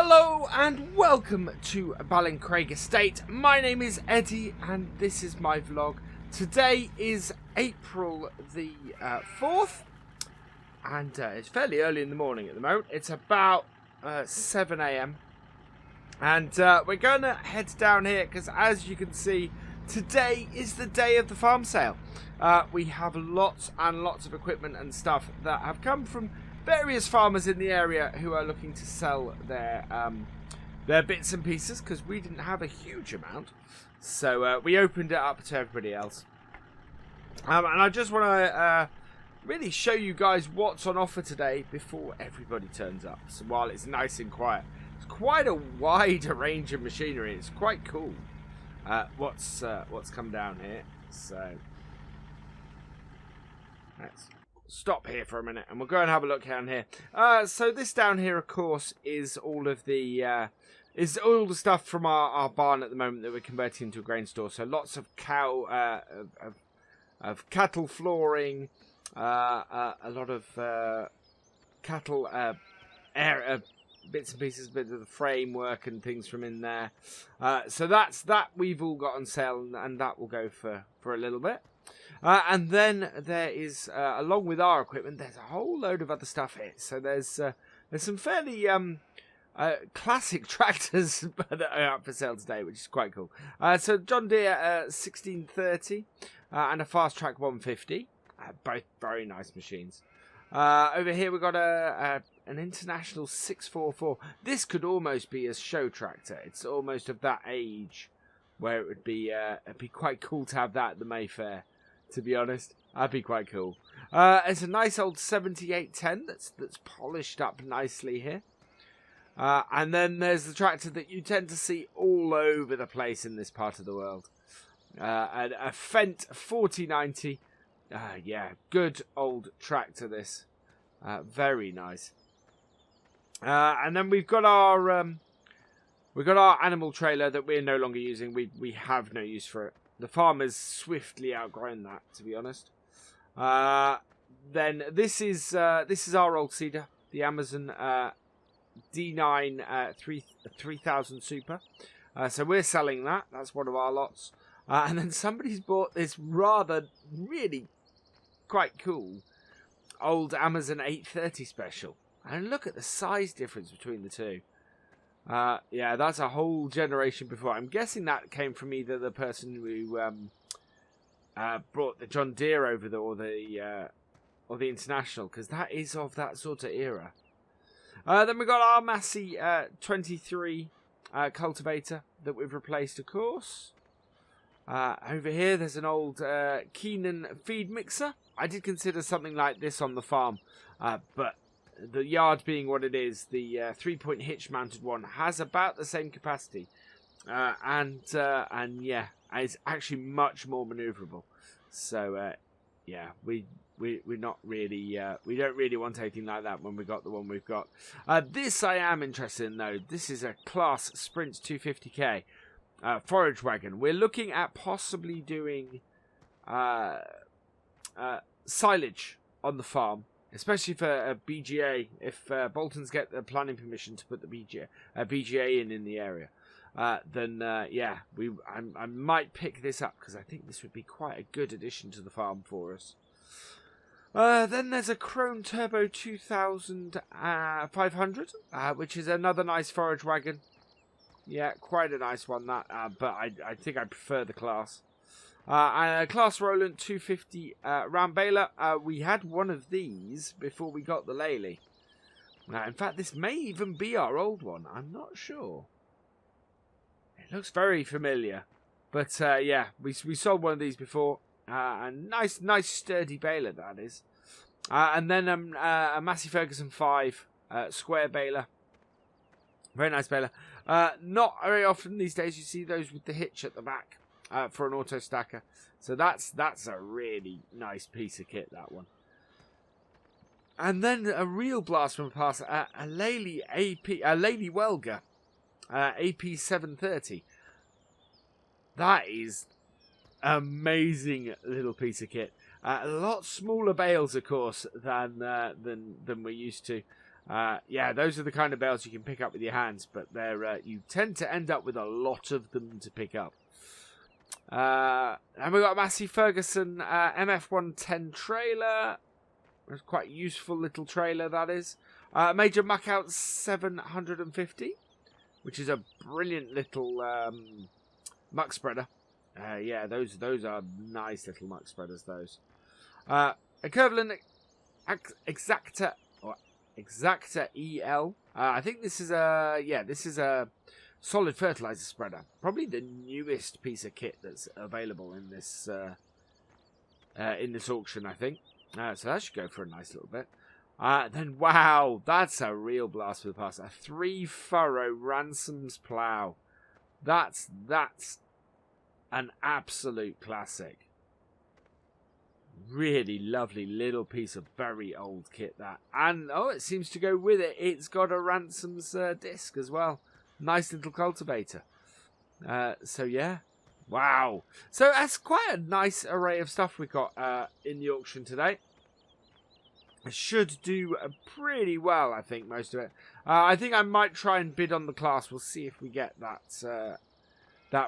Hello and welcome to BallinCraig Estate. My name is Eddie and this is my vlog. Today is April the 4th and it's fairly early in the morning at the moment. It's about 7 AM and we're going to head down here because, as you can see, today is the day of the farm sale. We have lots and lots of equipment and stuff that have come from various farmers in the area who are looking to sell their bits and pieces, because we didn't have a huge amount, so we opened it up to everybody else. And I just want to really show you guys what's on offer today before everybody turns up. So while it's nice and quiet, it's quite a wide range of machinery. It's quite cool. What's come down here? So let's stop here for a minute and we'll go and have a look down here. So this down here, of course, is all of the stuff from our barn at the moment that we're converting into a grain store. So lots of cattle flooring, a lot of cattle bits and pieces, bit of the framework and things from in there. So that we've all got on sale, and that will go for a little bit. And then there is, along with our equipment, there's a whole load of other stuff here. So there's some fairly classic tractors that are up for sale today, which is quite cool. So John Deere 1630 and a Fast Track 150, both very nice machines. Over here we've got an International 644. This could almost be a show tractor. It's almost of that age where it would be it'd be quite cool to have that at the Mayfair. To be honest, that'd be quite cool. It's a nice old 7810 that's polished up nicely here. And then there's the tractor that you tend to see all over the place in this part of the world. A Fendt 4090. Yeah, good old tractor this. Very nice. And then we've got our animal trailer that we're no longer using. We have no use for it. The farmer's swiftly outgrown that, to be honest. Then this is our old seeder, the Amazon D9 3000 Super. So we're selling that. That's one of our lots. And then somebody's bought this really quite cool old Amazon 830 Special. And look at the size difference between the two. Yeah, that's a whole generation before. I'm guessing that came from either the person who brought the John Deere over or the International, because that is of that sort of era. Then we've got our Massey 23 cultivator that we've replaced, of course. Over here, there's an old Keenan feed mixer. I did consider something like this on the farm, but the yard being what it is, the 3-point hitch mounted one has about the same capacity, and yeah, it's actually much more maneuverable. So yeah, we're not really we don't really want anything like that when we got the one we've got. This I am interested in though. This is a Class Sprint 250k forage wagon. We're looking at possibly doing silage on the farm. Especially for a BGA, if Bolton's get the planning permission to put the BGA in the area, then yeah, I might pick this up because I think this would be quite a good addition to the farm for us. Then there's a Chrome Turbo 2500, which is another nice forage wagon. Yeah, quite a nice one that, but I think I prefer the Class. And a Class Roland 250 round baler. We had one of these before we got the Lely. In fact, this may even be our old one. I'm not sure. It looks very familiar. But yeah, we sold one of these before. A nice sturdy baler, that is. And then a Massey Ferguson 5 square baler. Very nice baler. Not very often these days you see those with the hitch at the back. For an auto stacker, so that's a really nice piece of kit, that one. And then a real blast from the past, a Lely Welger AP 730. That is amazing little piece of kit. A lot smaller bales, of course, than we're used to. Yeah, those are the kind of bales you can pick up with your hands, but they're you tend to end up with a lot of them to pick up. And we've got a Massey Ferguson MF110 trailer. It's quite a useful little trailer, that is. Major Muck Out 750, which is a brilliant little muck spreader. Yeah, those are nice little muck spreaders, those. Equivalent Exacta EL. I think this is a solid fertilizer spreader. Probably the newest piece of kit that's available in this auction, I think. So that should go for a nice little bit. Then, wow, that's a real blast for the past. A 3-furrow Ransoms plough. That's an absolute classic. Really lovely little piece of very old kit, that. And, oh, it seems to go with it. It's got a Ransoms disc as well. Nice little cultivator. So, yeah. Wow. So, that's quite a nice array of stuff we got in the auction today. It should do pretty well, I think, most of it. I think I might try and bid on the class. We'll see if we get that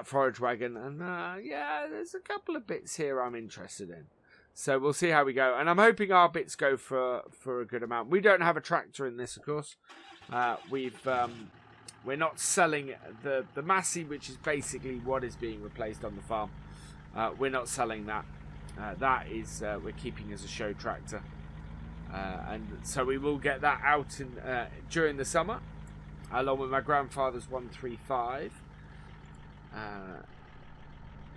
forage wagon. And, yeah, there's a couple of bits here I'm interested in. So we'll see how we go. And I'm hoping our bits go for a good amount. We don't have a tractor in this, of course. We're not selling the Massey, which is basically what is being replaced on the farm. We're not selling that. That is we're keeping as a show tractor. And so we will get that out during the summer, along with my grandfather's 135.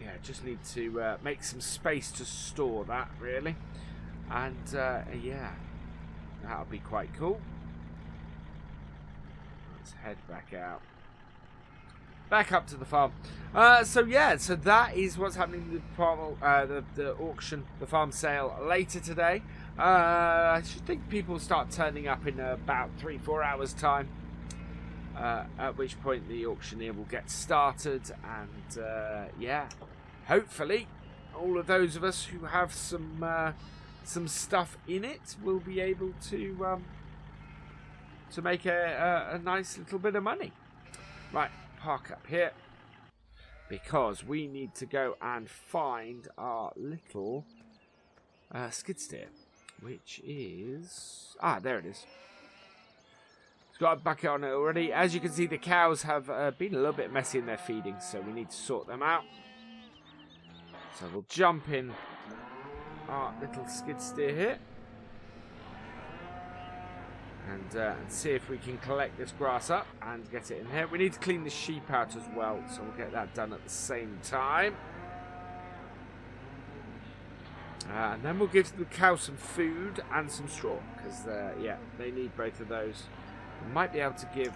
Yeah, just need to make some space to store that, really. And, yeah, that'll be quite cool. Let's head back out. Back up to the farm. So, yeah, so that is what's happening with the auction, the farm sale later today. I should think people start turning up in about 3-4 hours' time. At which point the auctioneer will get started, and yeah, hopefully all of those of us who have some stuff in it will be able to make a nice little bit of money. Right, park up here because we need to go and find our little skid steer, which is there it is. Got a bucket on it already. As you can see, the cows have been a little bit messy in their feeding, so we need to sort them out. So we'll jump in our little skid steer here and see if we can collect this grass up and get it in here. We need to clean the sheep out as well, so we'll get that done at the same time. And then we'll give the cows some food and some straw, because yeah, they need both of those. We might be able to give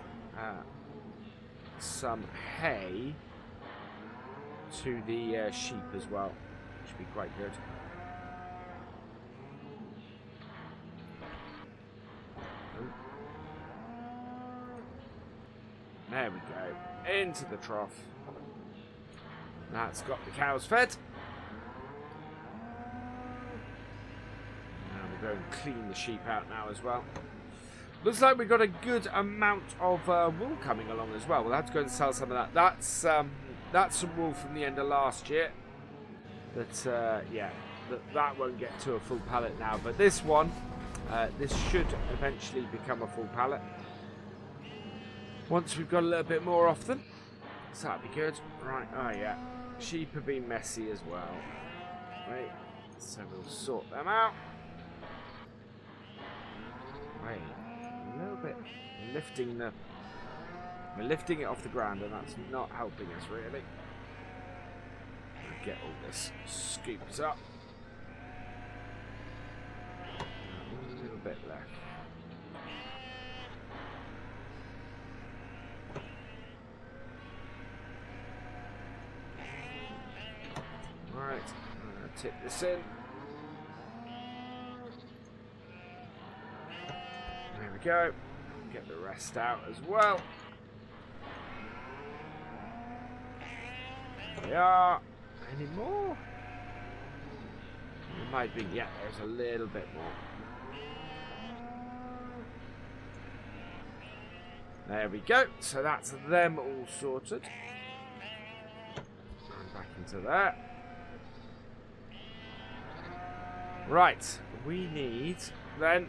some hay to the sheep as well, which would be quite good. There we go, into the trough. That's got the cows fed. Now we'll go and clean the sheep out now as well. Looks like we've got a good amount of wool coming along as well. We'll have to go and sell some of that. That's some wool from the end of last year. But yeah, that won't get to a full pallet now. But this one, this should eventually become a full pallet once we've got a little bit more off them. So that'd be good. Right, oh yeah. Sheep have been messy as well. Right, so we'll sort them out. Right. A little bit we're lifting it off the ground, and that's not helping us really. Get all this scooped up. A little bit left. Right, I'm gonna tip this in. There we go. Get the rest out as well. There we are. Any more? There might be. Yeah, there's a little bit more. There we go. So that's them all sorted. And back into there. Right. We need then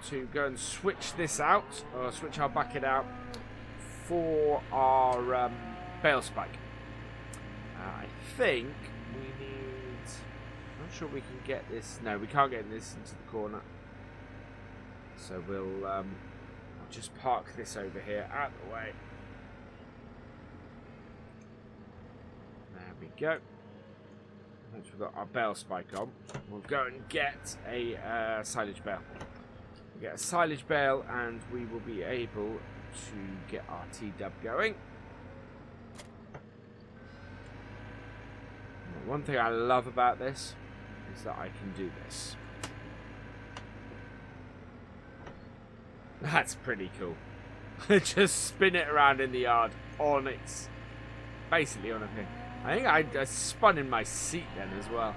to go and switch this out, or switch our bucket out for our bale spike. I think we need... I'm not sure we can get this. No, we can't get this into the corner. So we'll just park this over here out of the way. There we go. Once we've got our bale spike on, we'll go and get a silage bale. We'll get a silage bale and we will be able to get our T-dub going. One thing I love about this is that I can do this. That's pretty cool. Just spin it around in the yard on its... basically on a thing. I think I spun in my seat then as well.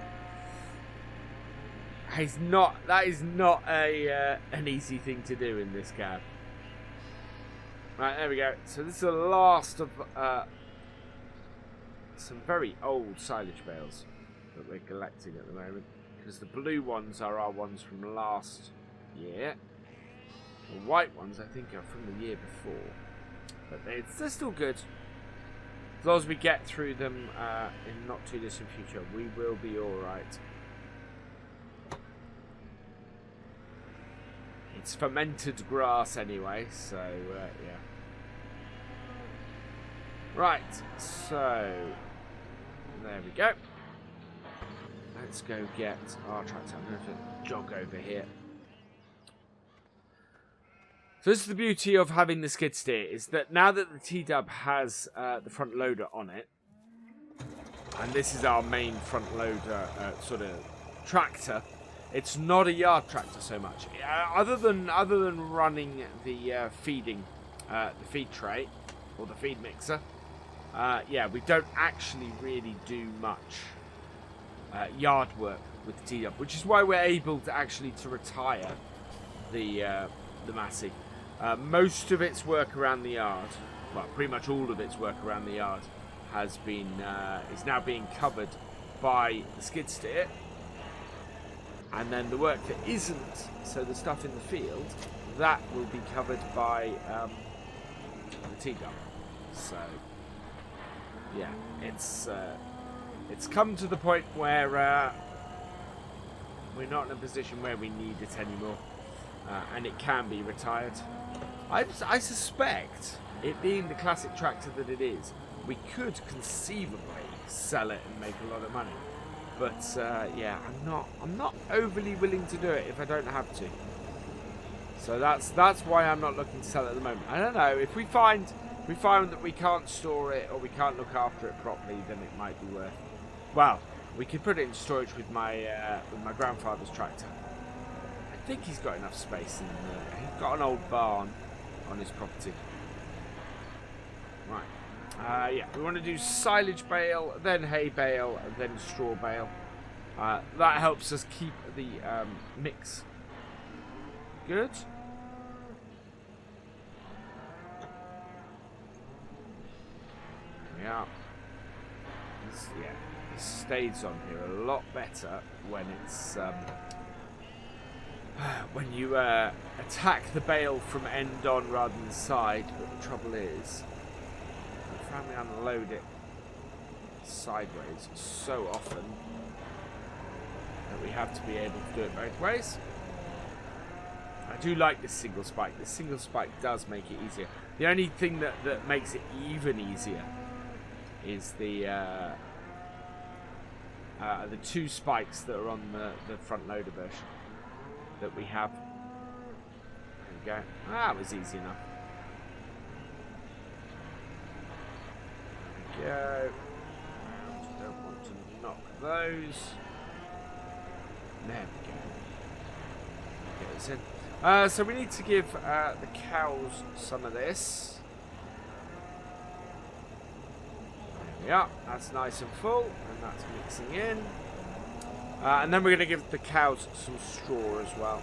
That is not an easy thing to do in this cab. Right, there we go. So this is the last of some very old silage bales that we're collecting at the moment. Because the blue ones are our ones from last year. The white ones, I think, are from the year before. But they're still good. As long as we get through them in not too distant future, we will be alright. It's fermented grass anyway, so yeah. Right, so there we go. Let's go get our tractor. I'm going to jog over here. So this is the beauty of having the skid steer, is that now that the T-dub has the front loader on it, and this is our main front loader sort of tractor, it's not a yard tractor so much. Other than running the the feed tray or the feed mixer, yeah, we don't actually really do much yard work with the T-dub, which is why we're able to actually retire the Massey. Most of its work around the yard, well, pretty much all of its work around the yard, has been is now being covered by the skid steer, and then the work that isn't, so the stuff in the field, that will be covered by the T-dub. So yeah, it's come to the point where we're not in a position where we need it anymore, and it can be retired. I suspect, it being the classic tractor that it is, we could conceivably sell it and make a lot of money. But yeah, I'm not overly willing to do it if I don't have to. So that's why I'm not looking to sell it at the moment. I don't know, if we find that we can't store it or we can't look after it properly, then it might be worth. Well, we could put it in storage with my grandfather's tractor. I think he's got enough space in there. He's got an old barn on his property. Right. Yeah, we want to do silage bale, then hay bale, then straw bale. That helps us keep the mix good. Yeah. This stays on here a lot better when it's when you attack the bale from end on rather than side. But the trouble is, I found we unload it sideways so often that we have to be able to do it both ways. I do like this single spike. This single spike does make it easier. The only thing that makes it even easier is the two spikes that are on the front loader version that we have. There we go. That was easy enough. There we go. Don't want to knock those. There we go. Get this in. So we need to give the cows some of this. There we are. That's nice and full, and that's mixing in. And then we're going to give the cows some straw as well.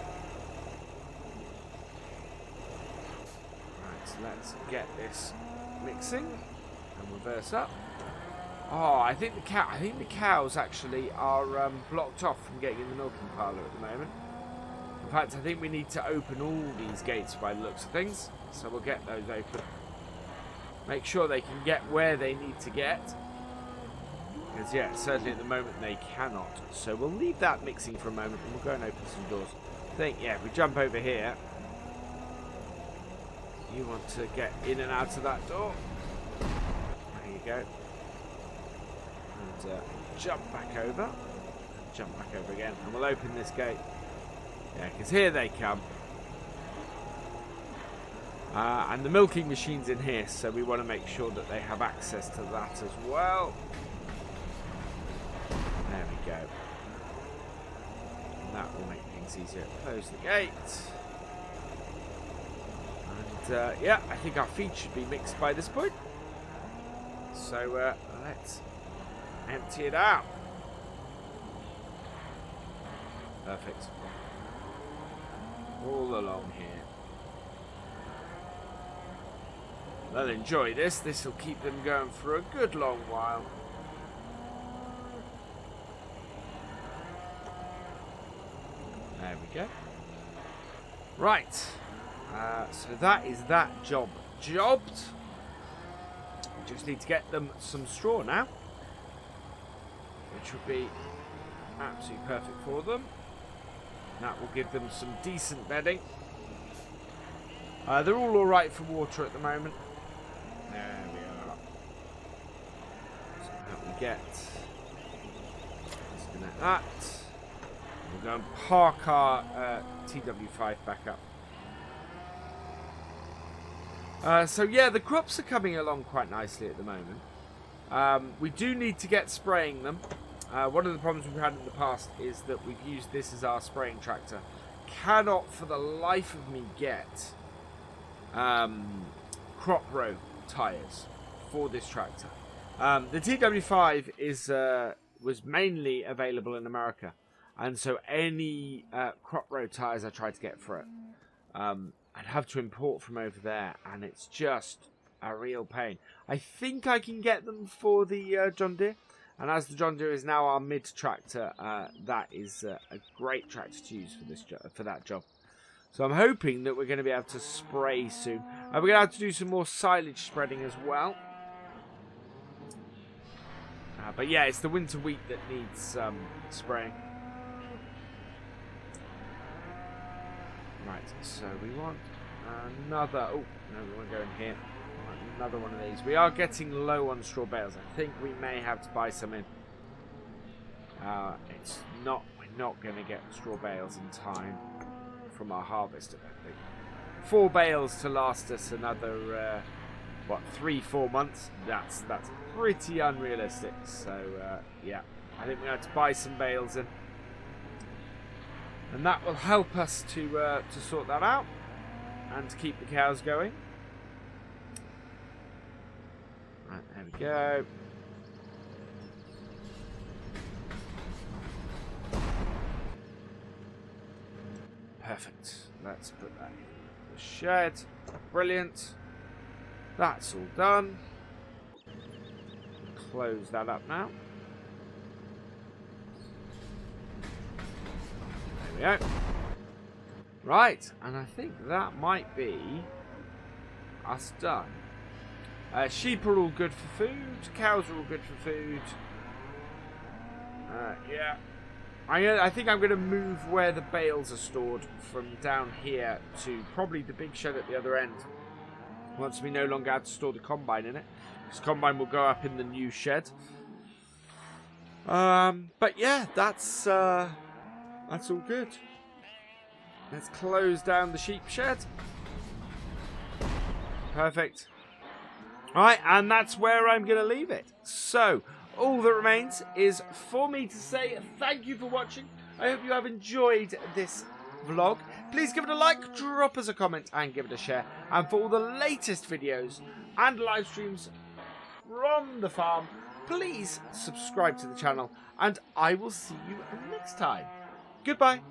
Right, let's get this mixing and reverse up. Oh, I think the cows actually are blocked off from getting in the milking parlour at the moment. In fact, I think we need to open all these gates by the looks of things. So we'll get those open. Make sure they can get where they need to get. Because, yeah, certainly at the moment they cannot. So we'll leave that mixing for a moment and we'll go and open some doors. I think, yeah, if we jump over here, you want to get in and out of that door. There you go. And jump back over. And jump back over again. And we'll open this gate. Yeah, because here they come. And the milking machine's in here, so we want to make sure that they have access to that as well. There we go. And that will make things easier. Close the gate. And yeah, I think our feed should be mixed by this point. So let's empty it out. Perfect. All along here. They'll enjoy this. This will keep them going for a good long while. There we go. Right. So that is that job jobbed. We just need to get them some straw now, which would be absolutely perfect for them. That will give them some decent bedding. They're all alright for water at the moment. There we are. So that we get. Disconnect that. We'll go and park our TW5 back up. So yeah, the crops are coming along quite nicely at the moment. We do need to get spraying them. One of the problems we've had in the past is that we've used this as our spraying tractor. Cannot for the life of me get crop row tyres for this tractor. The TW5 was mainly available in America, and so any crop row tyres I tried to get for it, I'd have to import from over there, and it's just a real pain. I think I can get them for the John Deere, and as the John Deere is now our mid tractor, that is a great tractor to use for that job. So I'm hoping that we're going to be able to spray soon. We're going to have to do some more silage spreading as well. But yeah, it's the winter wheat that needs spraying. Right, so we want another... Oh, no, we want to go in here. We want another one of these. We are getting low on straw bales. I think we may have to buy some in. We're not going to get straw bales in time from our harvest, I don't think. 4 bales to last us another, 3-4 months? That's pretty unrealistic. So, yeah, I think we're going to have to buy some bales in. And that will help us to sort that out and to keep the cows going. Right, there we go. Perfect. Let's put that in the shed. Brilliant. That's all done. Close that up now. There we go. Right, and I think that might be us done. Sheep are all good for food. Cows are all good for food. Yeah. I think I'm going to move where the bales are stored from down here to probably the big shed at the other end. Once we no longer have to store the combine in it. This combine will go up in the new shed. But yeah, that's all good. Let's close down the sheep shed. Perfect. Alright, and that's where I'm going to leave it. So, all that remains is for me to say thank you for watching. I hope you have enjoyed this vlog. Please give it a like, drop us a comment, and give it a share. And for all the latest videos and live streams from the farm, please subscribe to the channel. And I will see you next time. Goodbye.